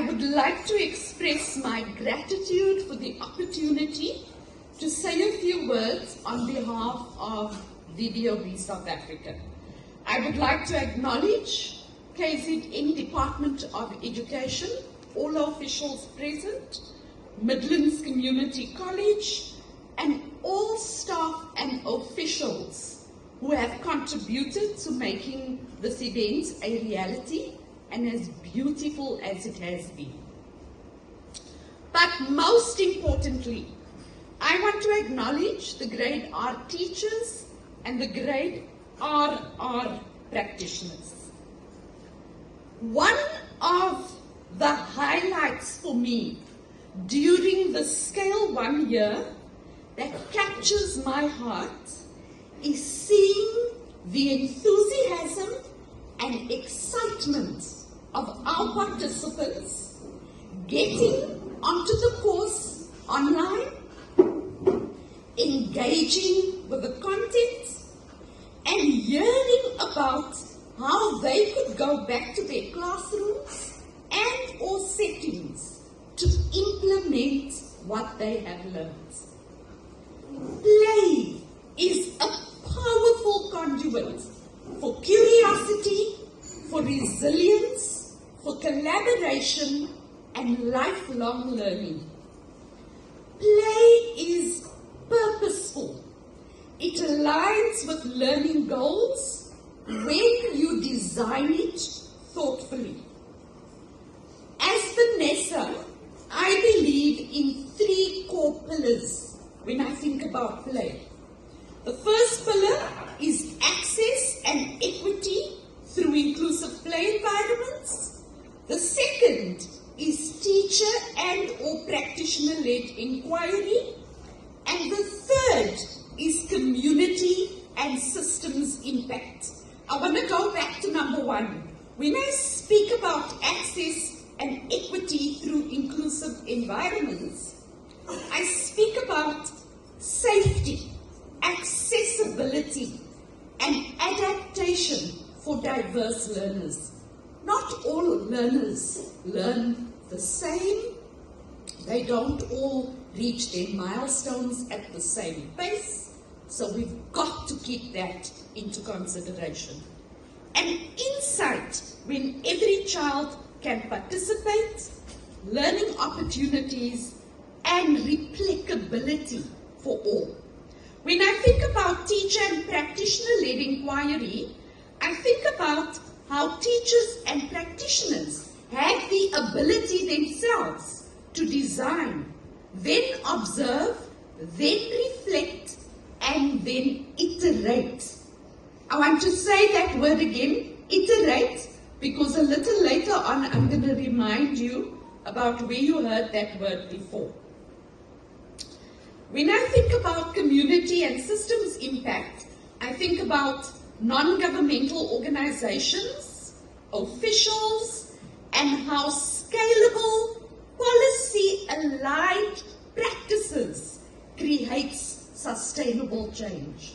would like to express my gratitude for the opportunity to say a few words on behalf of VVOB South Africa. I would like to acknowledge KZN Department of Education, all officials present, Midlands Community College, and all staff and officials who have contributed to making this event a reality and as beautiful as it has been. But most importantly, I want to acknowledge the grade R teachers and the grade RR practitioners. One of the highlights for me during the Scale 1 year that captures my heart is seeing the enthusiasm and excitement of our participants getting onto the course online, engaging with the content, and hearing about how they could go back to their classrooms and or settings to implement what they have learned. Play is a powerful conduit for curiosity, for resilience, for collaboration and lifelong learning. Play is purposeful. It aligns with learning goals when you design it thoughtfully. As Vanessa, I believe in 3 core pillars when I think about play. The first pillar is access and equity through inclusive play environments. The second is teacher and or practitioner-led inquiry. And the third is community and systems impact. I want to go back to number 1. When I speak about access and equity through inclusive environments, I speak about safety, accessibility, and adaptation for diverse learners. Not all learners learn the same. They don't all reach their milestones at the same pace. So we've got to keep that into consideration. And insight when every child can participate, learning opportunities, and replicability for all. When I think about teacher and practitioner-led inquiry, I think about how teachers and practitioners have the ability themselves to design, then observe, then reflect, and then iterate. I want to say that word again, iterate, because a little later on I'm going to remind you about where you heard that word before. When I think about community and systems impact, I think about non-governmental organizations, officials, and how scalable, policy-aligned practices creates sustainable change.